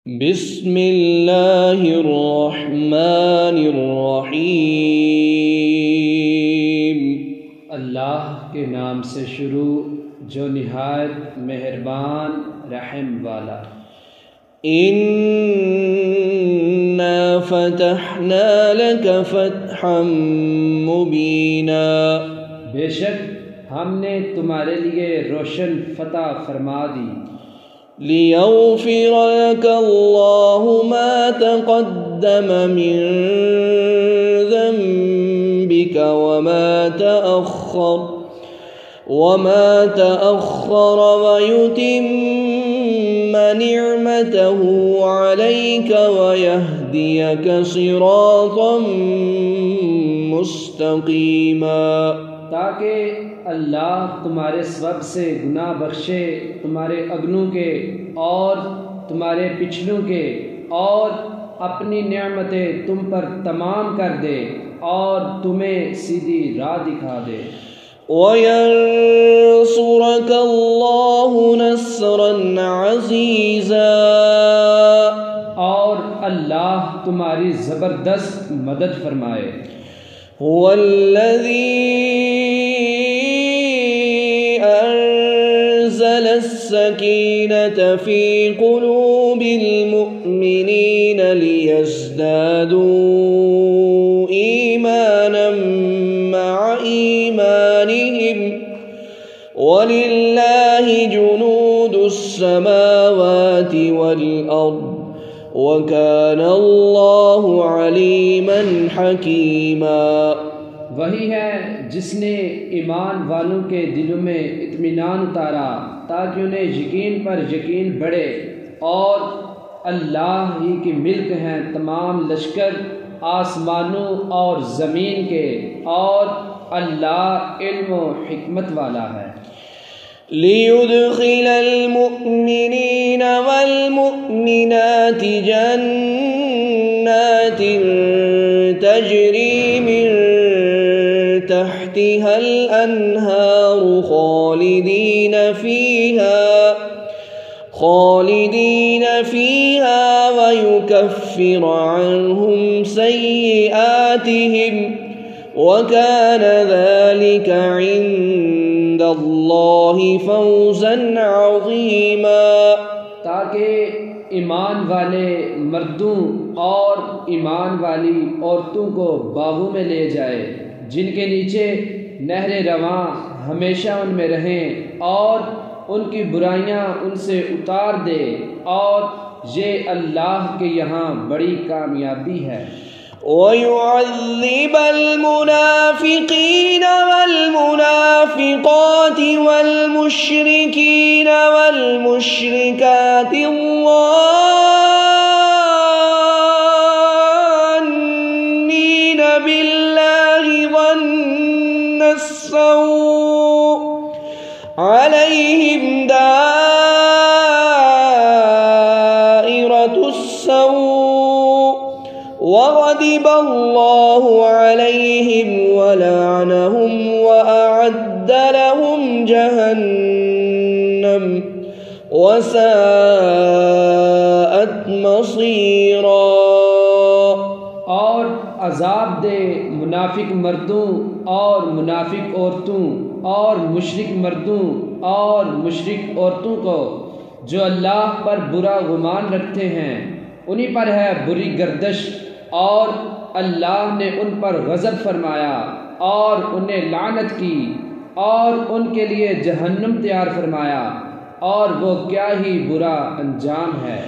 बिस्मिल्लाहिर्रहमानिर्रहीम। अल्लाह के नाम से शुरू जो निहायत मेहरबान रहम वाला। इन्ना फतहना लक फतहम मुबीना, बेशक हमने तुम्हारे लिए रोशन फतह फरमा दी। लियग़फ़िर लक अल्लाहु मा तक़द्दम मिन ज़ंबिक वमा तअख़्ख़र वयुतिम्म निअमतहु अलैक वयहदियक सिरातम मुस्तक़ीमा, ताकि अल्लाह तुम्हारे सबब से गुनाह बख्शे, तुम्हारे अगनों के और तुम्हारे पिछलों के, और अपनी नेमतें तुम पर तमाम कर दे और तुम्हें सीधी राह दिखा दे। वयंसुरक अल्लाहु नस्रन अज़ीज़ा, और अल्लाह तुम्हारी ज़बरदस्त मदद फरमाए। हुवल्लज़ी सकीनत फ़ी क़ुलूबिल मुअमिनीन लियज़दादू ईमानम मअ ईमानिहिम वलिल्लाहि जुनूदुस समावाति वल अर्द वकान अल्लाहु अलीमन हकीमा। वही है जिसने ईमान वालों के दिलों में इत्मीनान उतारा ताकि उन्हें यकीन पर यकीन बढ़े, और अल्लाह ही की मिल्क हैं तमाम लश्कर आसमानों और ज़मीन के, और अल्लाह इल्म व हिकमत वाला है। लियुदखिलल मुअमिनीन वल मुअमिनाति जन्नातिन तजरी मिन तहतिहल अन्हारु खालिदीन फीहा वयुकफ्फिर अन्हुम सय्यिआतिहिम वकान ज़ालिक इंदल्लाहि फ़ौज़न अज़ीमा, ताकि ईमान वाले मर्दों और ईमान वाली औरतों को बागों में ले जाए जिनके नीचे नहरें रवां हमेशा उनमें रहें, और उनकी बुराइयां उनसे उतार दे, और ये अल्लाह के यहाँ बड़ी कामयाबी है। वयुअज़्ज़िबल मुनाफ़िक़ीन वल मुनाफ़िक़ाति वल मुश्रिकीन वल मुश्रिकाति ज़ान्नीन बिल्लाहि ज़न्नस्सौअ अलैहिम दाइरतुस्सौअ वग़दिबल्लाहु अलैहिम वलअनहुम वअअद्द लहुम जहन्नम वसाअत मसीरा, और अज़ाब दे मुनाफिक मर्दों और मुनाफिक औरतों और मुशरिक मर्दों और मुशरिक औरतों को जो अल्लाह पर बुरा गुमान रखते हैं, उन्हीं पर है बुरी गर्दश, और अल्लाह ने उन पर गज़ब फरमाया और उन्हें लानत की, और उनके लिए जहन्नुम तैयार फरमाया, और वो क्या ही बुरा अंजाम है।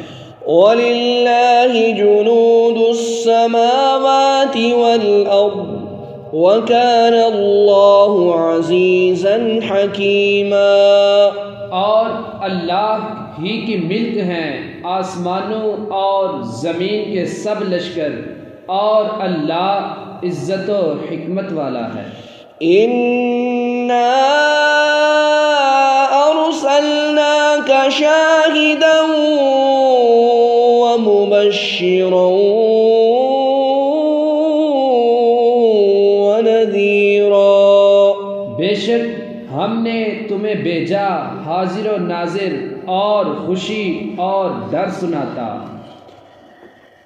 वलिल्लाहि जुनूदुस समावाति वल अर्द वकान अल्लाहु अज़ीज़न हकीमा, और अल्लाह ही की मिल्क हैं आसमानों और ज़मीन के सब लश्कर, और अल्लाह इज़्ज़त व हिकमत वाला है। इन्ना अर्सलनाका शाहिदन व मुबश्शिरन व नज़ीरा, बेशक हमने तुम्हें भेजा हाजिर व नाजिर और खुशी और डर सुनाता।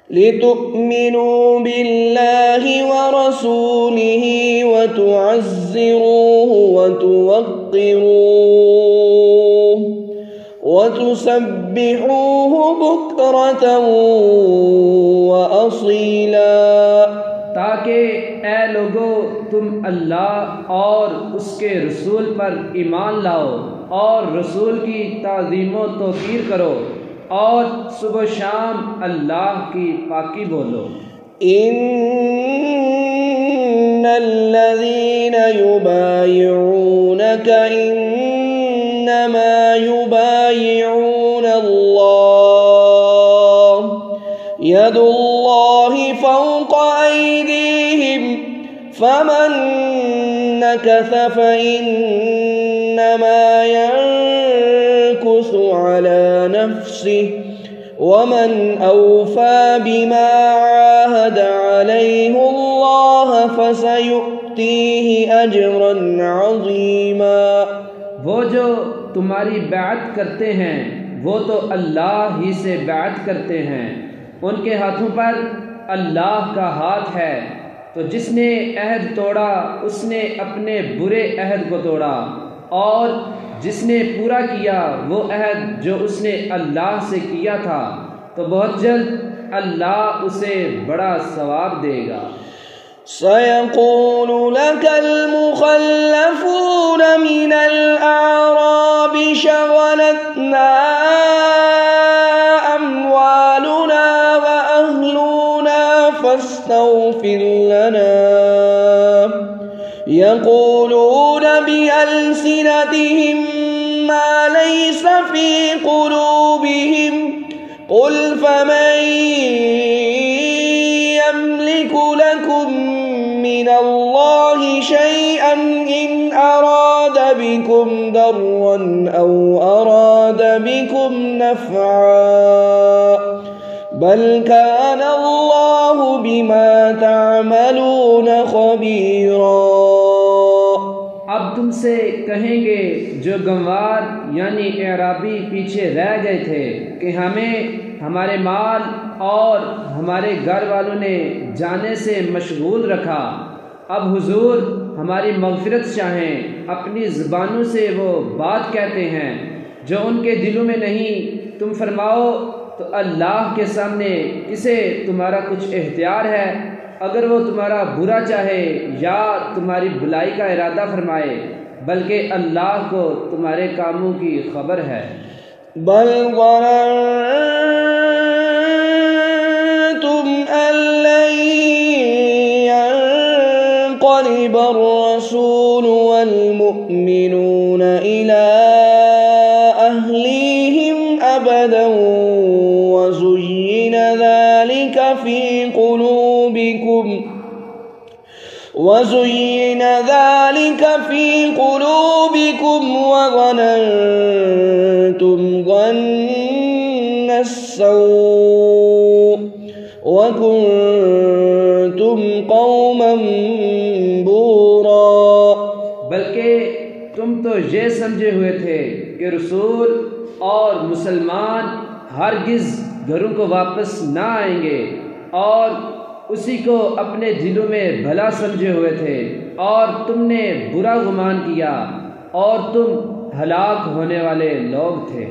लितुमिनु बिल्लाहि व रसूलिहि व तुअज़्ज़िरूहु व तुवक़्क़िरूहु व तुसब्बिहूहु बुक्रतन व असीला। ताकि ए लोगो तुम अल्लाह और उसके रसूल पर ईमान लाओ और रसूल की ताज़ीम व तौक़ीर करो और सुबह शाम अल्लाह की पाकी बोलो। इन्नल्लज़ीना युबायिऊनका इन्नमा युबायिऊन अल्लाह यदुल्लाहि फ़ौक़ अयदीहिम फमन नकस फ़इन्नमा यनकुसु अला नफ्सिहि वमन औफ़ा बिमा आहद अलैहि अल्लाह फसयुअतीहि अजरन अज़ीमा। वो जो तुम्हारी बैत करते हैं वो तो अल्लाह ही से बैत करते हैं, उनके हाथों पर अल्लाह का हाथ है, तो जिसने अहद तोड़ा उसने अपने बुरे अहद को तोड़ा और जिसने पूरा किया वो अहद जो उसने अल्लाह से किया था, तो बहुत जल्द अल्लाह उसे बड़ा सवाब देगा। सयक़ूलु लकल मुख़ल्लफ़ून मिनल अअराबि शग़लतना अम्वालुना व अहलुना फस्तग़फ़िर लना यक़ूलून बिअल्सिनतिहिम मा लैस फ़ी क़ुलूबिहिम क़ुल फ़मन यमलिकु लकुम मिनल्लाहि शैअन इन अराद बिकुम दर्रन औ अराद बिकुम नफ़अन बल कान अल्लाहु बिमा तअमलून ख़बीरा। अब तुमसे कहेंगे जो गंवार यानी एराबी पीछे रह गए थे कि हमें हमारे माल और हमारे घर वालों ने जाने से मशगूल रखा, अब हुजूर हमारी मग़फ़िरत चाहें, अपनी ज़ुबानों से वो बात कहते हैं जो उनके दिलों में नहीं, तुम फरमाओ तो अल्लाह के सामने किसे तुम्हारा कुछ इख्तियार है, अगर वो तुम्हारा बुरा चाहे या तुम्हारी भलाई का इरादा फरमाए, बल्कि अल्लाह को तुम्हारे कामों की खबर है। बल ज़न्नतुम अल्लन यन्क़लिबर रसूलु वल मुअ्मिनूना इला अहलीहिम अबदन वज़ुय्यिना ज़ालिका फ़ी क़ुलूबिकुम वज़ननतुम ظن السوء वकुन्तुम क़ौमन बूरा। बल्कि तुम तो ये समझे हुए थे कि रसूल और मुसलमान हरगिज़ घरों को वापस ना आएंगे और उसी को अपने दिलों में भला समझे हुए थे और तुमने बुरा गुमान किया और तुम हलाक होने वाले लोग थे।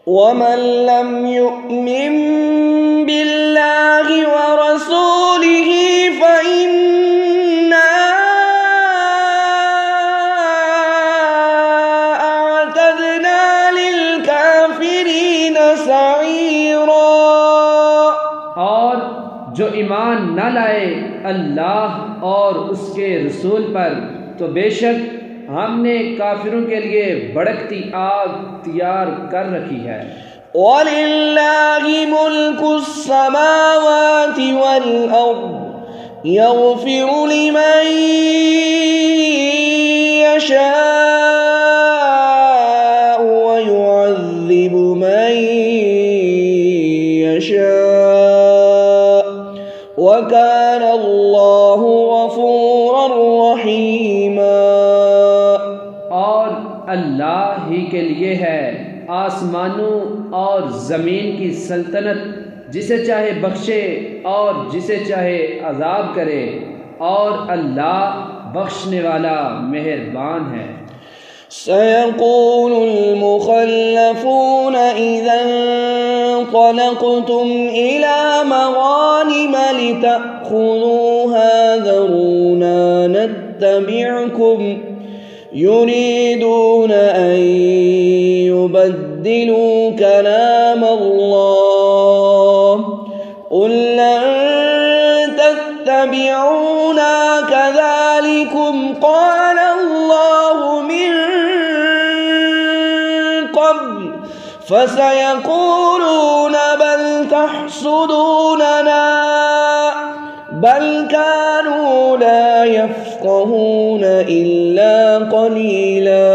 वमन लम युमिन बिल्लाहि व रसूलिहि फइन्ना अअतदना लिलकाफिरीन सईरा। और जो ईमान न लाए अल्लाह और उसके रसूल पर, तो बेशक हमने काफिरों के लिए भड़कती आग तैयार कर रखी है। वलिल्लाहि मुल्कुस समावाति वल अर्द यग़फ़िरु लिमन यशाअ व युअज़्ज़िबु मन यशाअ व कान अल्लाहु गफ़ूरर रहीमा। और अल्लाह ही के लिए है आसमानों और ज़मीन की सल्तनत जिसे चाहे बख्शे और जिसे चाहे अजाब करे, और अल्लाह बख्शने वाला मेहरबान है। सयक़ूलुल मुख़ल्लफ़ून इज़ा इंतलक़्तुम इला मग़ानिम लितअख़ुज़ूहा ज़रूना नत्तबि'कुम युरीदून अन युबद्दिलू कलाम अल्लाह क़ुल लन तत्तबि'ूना कज़ालिकुम क़ाल अल्लाहु मिन क़ब्ल फसयक़ूलून बल तहसुदूनना बल कानू ला यफ़क़हून इल्ला क़लीला।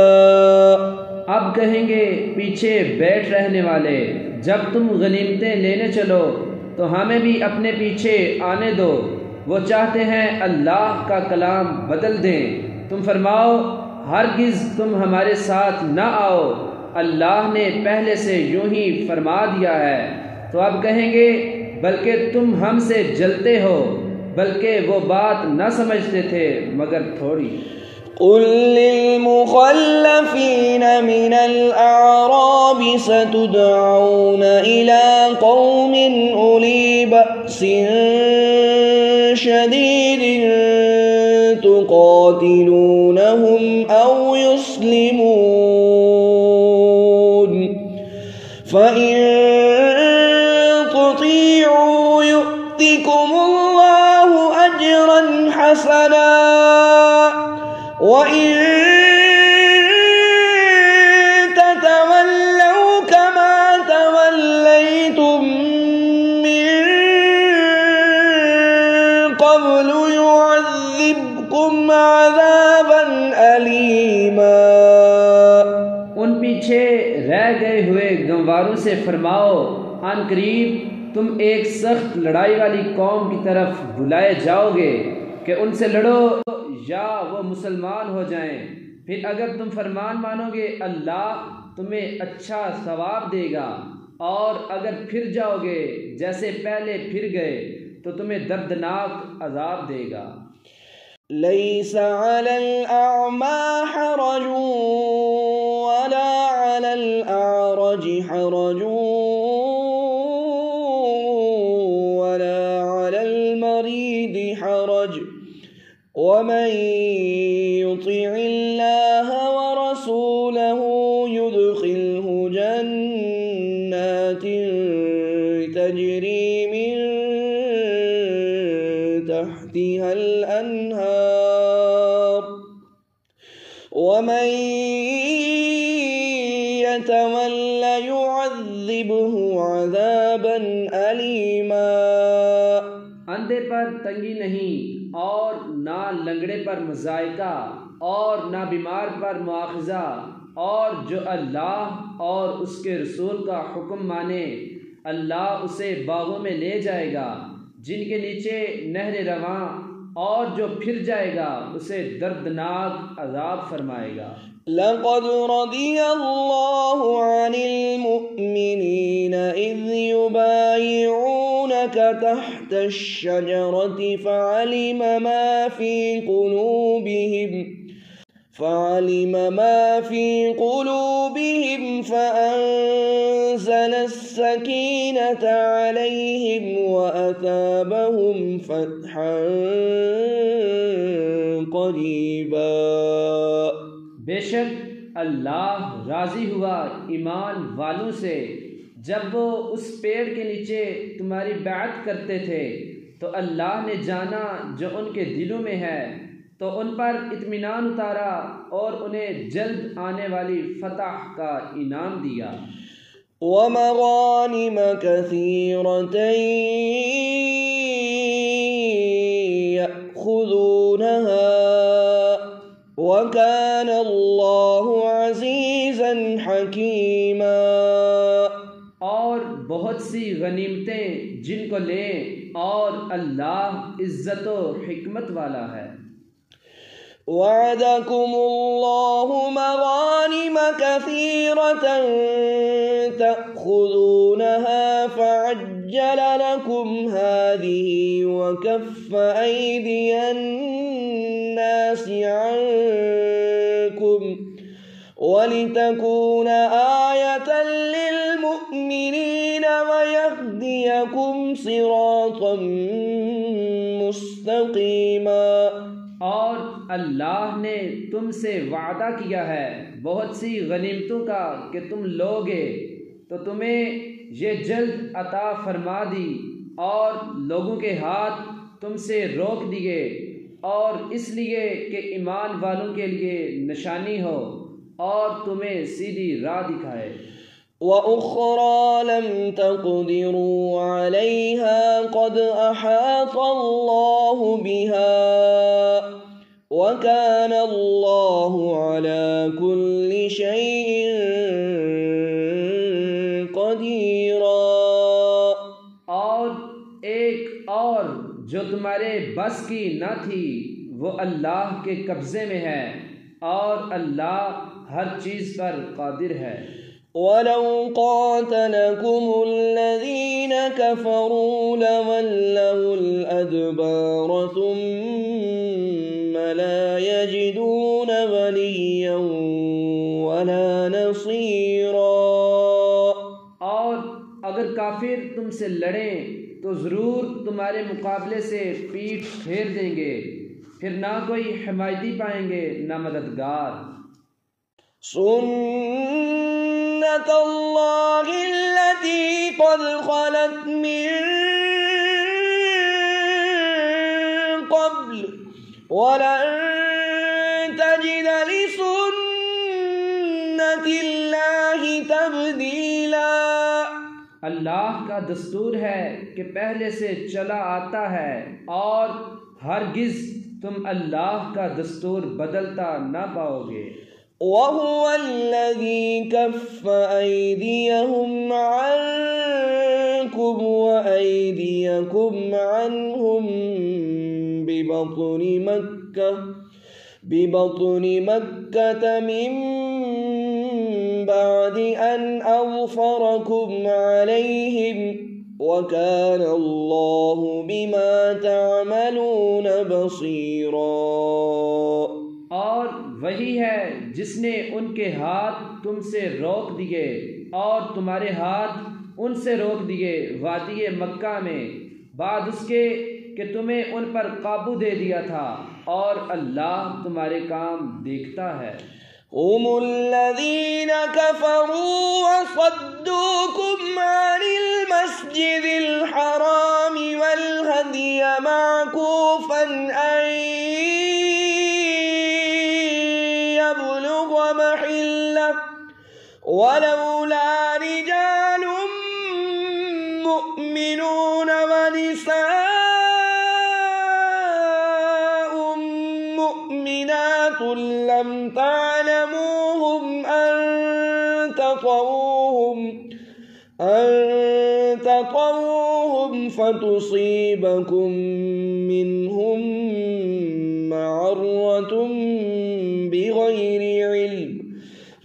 अब कहेंगे पीछे बैठ रहने वाले, जब तुम गनीमतें लेने चलो तो हमें भी अपने पीछे आने दो। वो चाहते हैं अल्लाह का कलाम बदल दें। तुम फरमाओ हरगिज़ तुम हमारे साथ न आओ, अल्लाह ने पहले से यूं ही फरमा दिया है। तो अब कहेंगे बल्कि तुम हमसे जलते हो, बल्कि वो बात न समझते थे मगर थोड़ी। क़ुल लिल-मुख़ल्लफ़ीन मिनल अअराबि सतुदअऊन इला क़ौमिन उली बअसिन शदीदिन तुक़ातिलूनहुम औ युस्लिमून फ़इन तुतीअू यु'तिकुमुल्लाहु अजरन हसना वइन ततवल्लौ कमा तवल्लैतुम मिन क़ब्लु युअज़्ज़िबकुम अज़ाबन अलीमा। उन पीछे रह गए हुए गंवारों से फरमाओ अन करीब तुम एक सख्त लड़ाई वाली कौम की तरफ बुलाए जाओगे कि उनसे लड़ो या वो मुसलमान हो जाएं। फिर अगर तुम फरमान मानोगे अल्लाह तुम्हें अच्छा सवाब देगा, और अगर फिर जाओगे जैसे पहले फिर गए तो तुम्हें दर्दनाक अजाब देगा। लैसा अलल अअमा हरजुन वला अलल अअरज हरजुन वला अलल मरीद हरज वमन युतिइल्लाह व रसूलहु युदखिलहु जन्नातिन तजरी मिन तहतिहल अन्हार वमन यतवल्ल युअज़्ज़िबहु अज़ाबन अलीमा। अंधे पर तंगी नहीं, और ना लंगड़े पर मज़ायका, और ना बीमार पर मुआख़ज़ा, और जो अल्लाह और उसके रसूल का हुक्म माने अल्लाह उसे बागों में ले जाएगा जिनके नीचे नहरें रवां, और जो फिर जाएगा उसे दर्दनाक अज़ाब फरमाएगा। लक़द रदियल्लाहु अनिल मुअ्मिनीन इज़ युबायिऊनक तहतश-शजरति फ़अलिम मा फ़ी क़ुलूबिहिम फ़अंज़लस-सकीनत अलैहिम वअसाबहुम फ़तहन क़रीबा। बेशक अल्लाह राज़ी हुआ ईमान वालों से जब वो उस पेड़ के नीचे तुम्हारी बैत करते थे, तो अल्लाह ने जाना जो उनके दिलों में है, तो उन पर इत्मीनान उतारा और उन्हें जल्द आने वाली फतह का इनाम दिया। वमग़ानिम कसीरतन यअख़ुज़ूनहा वकान अल्लाहु अज़ीज़न हकीमा। और बहुत सी गनीमतें जिनको लें, और अल्लाह इज़्ज़त व हिकमत वाला है। वअदकुमुल्लाहु मग़ानिम कसीरतन تأخذونها فعجل لكم هذه وكف أيدي الناس عنكم ولتكون آية للمؤمنين ويهديكم صراطا مستقيما۔ और अल्लाह ने तुमसे वादा किया है बहुत सी गनीमतों का कि तुम लोगे, तो तुम्हें ये जल्द अता फरमा दी और लोगों के हाथ तुमसे रोक दिए, और इसलिए कि ईमान वालों के लिए निशानी हो और तुम्हें सीधी राह दिखाए। وأخرى لم تقدروا عليها قد أحاط الله بها وكان الله على كل شيء قديرا। और एक और जो तुम्हारे बस की न थी वो अल्लाह के कब्ज़े में है, और अल्लाह हर चीज़ पर कादिर है। ولو قاتلكم الذين كفروا لولوا الأدبار ثم لا يجدون وليا ولا نصيرا। और अगर काफिर तुमसे लड़ें तो ज़रूर तुम्हारे मुकाबले से पीठ फेर देंगे, फिर ना कोई हिमायती पाएंगे ना मददगार। सुन्नत अल्लाह अल्लती क़द ख़लत मिन क़ब्ल वलन तजिद लिसुन्नतिल्लाहि तब्दीला। अल्लाह का दस्तूर है कि पहले से चला आता है, और हरगिज़ तुम अल्लाह का दस्तूर बदलता ना पाओगे। वहुव अल्लज़ी कफ़्फ़ अयदियहुम अन्कुम व अयदियकुम अन्हुम बिबत्नि मक्कत मिन बअदि अन अज़फ़रकुम अलैहिम व कान अल्लाहु बिमा तअमलून बसीरा। और वही है जिसने उनके हाथ तुमसे रोक दिए और तुम्हारे हाथ उनसे रोक दिए वादी मक्का में, बाद उसके कि तुम्हें उन पर काबू दे दिया था, और अल्लाह तुम्हारे काम देखता है। हुमुल्लज़ीन कफ़रू वसद्दूकुम अनिल मस्जिदिल हरामि वल हदिय मअकूफ़न अन यबलुग़ महिल्लह वलौला रिजालुम मुअमिनून व निसाउम मुअमिनातुन लम तअलमूहुम अन तطؤوهم फतुसीबकुम मिनहुम मअर्रतुम बिगैरि इल्म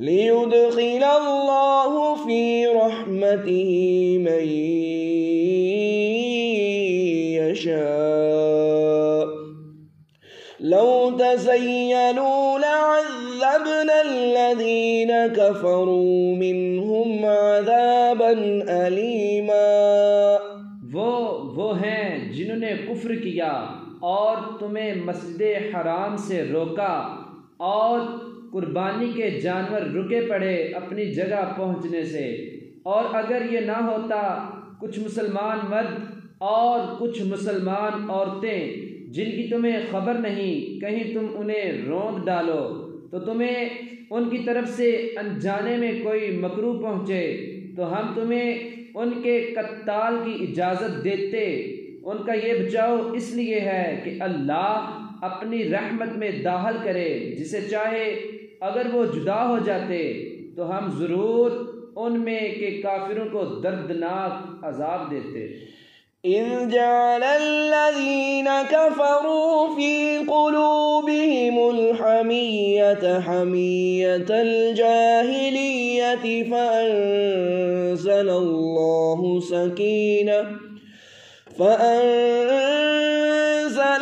लियुदखिलल्लाहु फी रहमतिही मन यशा लौ तज़य्यलू लअज़्ज़बना अल्लज़ीन कफ़रू मिनहुम अज़ाबन अलीमा। वो हैं जिन्होंने कुफ्र किया और तुम्हें मस्जिद हराम से रोका, और कुर्बानी के जानवर रुके पड़े अपनी जगह पहुँचने से, और अगर ये ना होता कुछ मुसलमान मर्द और कुछ मुसलमान औरतें जिनकी तुम्हें खबर नहीं, कहीं तुम उन्हें रोंद डालो तो तुम्हें उनकी तरफ से अनजाने में कोई मकरूह पहुँचे, तो हम तुम्हें उनके कत्ताल की इजाज़त देते। उनका ये बचाव इसलिए है कि अल्लाह अपनी रहमत में दाखिल करे जिसे चाहे। अगर वो जुदा हो जाते तो हम ज़रूर उनमें के काफिरों को दर्दनाक अजाब देते। इज़ जअलल्लज़ीन कफ़रू फ़ी क़ुलूबिहिमुल हमिय्यत हमिय्यतल जाहिलिय्यति फ़अन्ज़लल्लाहु فأنزل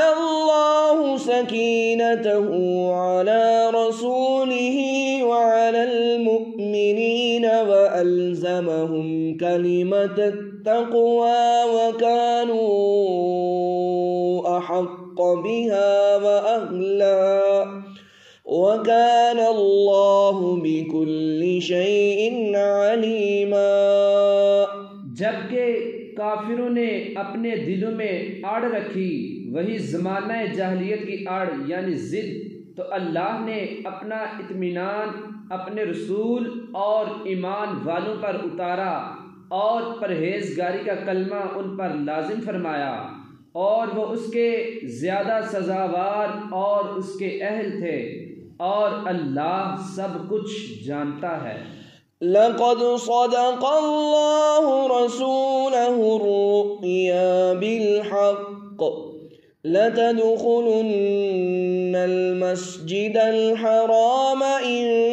الله سكينته على رسوله وعلى المؤمنين وألزمهم كلمة التقوى وكانوا أحق بها وأهلها وكان الله بكل شيء عليما। जबकि काफिरों ने अपने दिलों में आड़ रखी वही ज़माना जाहिलियत की आड़ यानी ज़िद, तो अल्लाह ने अपना इत्मीनान अपने रसूल और ईमान वालों पर उतारा और परहेजगारी का कलमा उन पर लाजिम फरमाया, और वो उसके ज़्यादा सज़ावार और उसके अहल थे, और अल्लाह सब कुछ जानता है। लक़द सदक़ल्लाहु रसूलहु रु'या बिल-हक़्क़ लतदख़ुलुन्नल मस्जिदल हराम इंशाअल्लाहु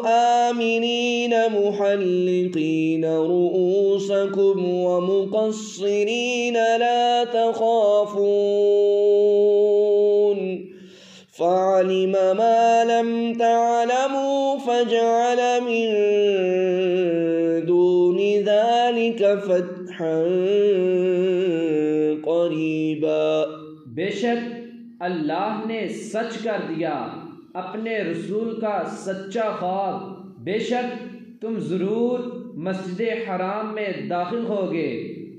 आमिनीन मुहल्लिक़ीन रुऊसकुम व मुक़स्सिरीन ला तख़ाफ़ून फ़अलिम मा लम तअलमू फ़जअल मिन दूनि ज़ालिक फ़तहन क़रीबा। बेशक अल्लाह ने सच कर दिया अपने रसूल का सच्चा ख्वाब, बेशक तुम ज़रूर मस्जिद हराम में दाखिल होगे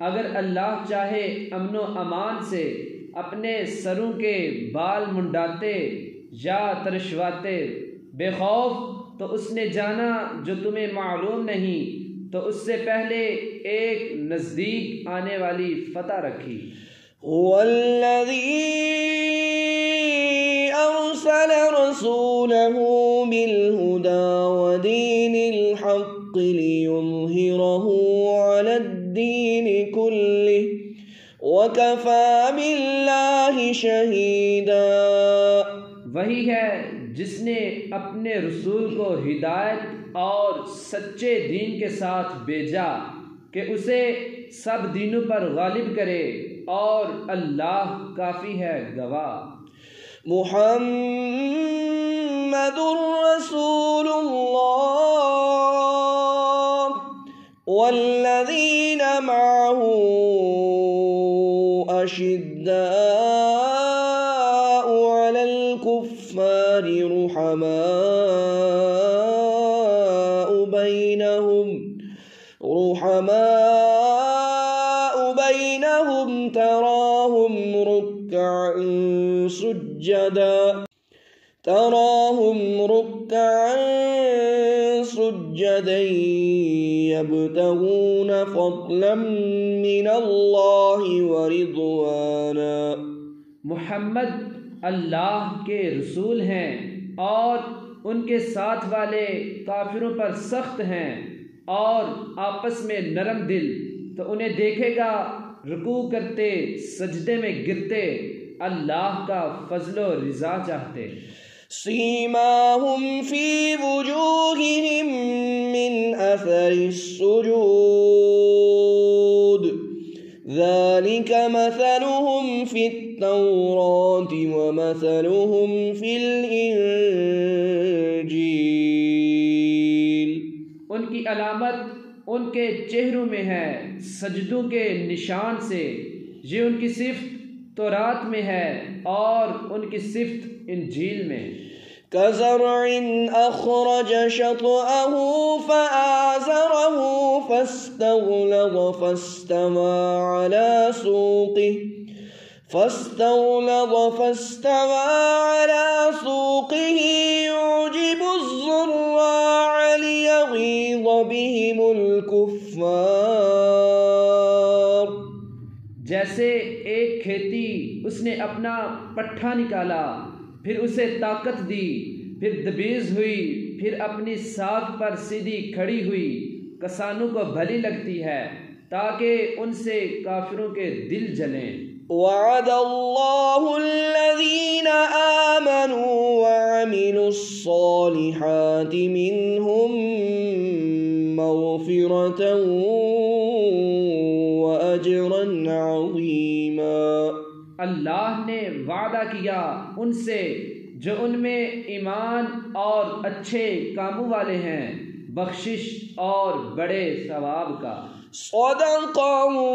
अगर अल्लाह चाहे अमनो अमान से अपने सरों के बाल मुंडाते या तरशवाते बेखौफ, तो उसने जाना जो तुम्हें मालूम नहीं, तो उससे पहले एक नज़दीक आने वाली फतह रखी। वल्लज़ी अरसल रसूलहु बिल-हुदा व दीनिल हक़्क़ि लियुज़हिरहु अलद्दीनि कुल्लिहि व कफ़ा बिल्लाहि शहीदा। वही है जिसने अपने रसूल को हिदायत और सच्चे दीन के साथ भेजा कि उसे सब दीनों पर गालिब करे, और अल्लाह काफ़ी है गवाह। मुहम्मदुर रसूलुल्लाह वल्लज़ीना मअहु अशिद्दाउ अलल कुफ़्फ़ारि रुहमाउ बैनहुम तराहुम रुक्कअन सुज्जदन यब्तगून फ़ज़लन मिनल्लाहि व रिज़वाना। मुहम्मद अल्लाह के रसूल हैं और उनके साथ वाले काफिरों पर सख्त हैं और आपस में नरम दिल, तो उन्हें देखेगा रुकू करते सजदे में गिरते अल्लाह का फजलो रिज़ा चाहते। सीमाहुम फी वुजूहिहिम मिन अथरिस सुजूद ज़ालिक मसलुहुम फित तौराति व मसलुहुम फिल इंजील। उनकी अलामत उनके चेहरों में है सजदों के निशान से, ये उनकी सिफ्त तौरात में है और उनकी सिफ्त इंजील में। कज़रइन अख़रज शतअहु फ़आज़रहु फ़स्तग़लज़ फ़स्तवى अला सूक़िही युजिबु ज़ुर्राअ लियग़ीज़ बिहिमुल कुफ़्फ़ार। जैसे एक खेती उसने अपना पट्ठा निकाला, फिर उसे ताकत दी, फिर दबीज़ हुई, फिर अपनी साख पर सीधी खड़ी हुई, कसानों को भली लगती है ताकि उनसे काफिरों के दिल जलें। वअद अल्लाहुल्लज़ीना आमनू वअमिलुस्सालिहाति मिनहुम मग़फ़िरतन व अजरन अज़ीमा। अल्लाह ने वादा किया उनसे जो उनमें ईमान और अच्छे कामों वाले हैं, बख्शिश और बड़े सवाब का। सदक़ल्लाहु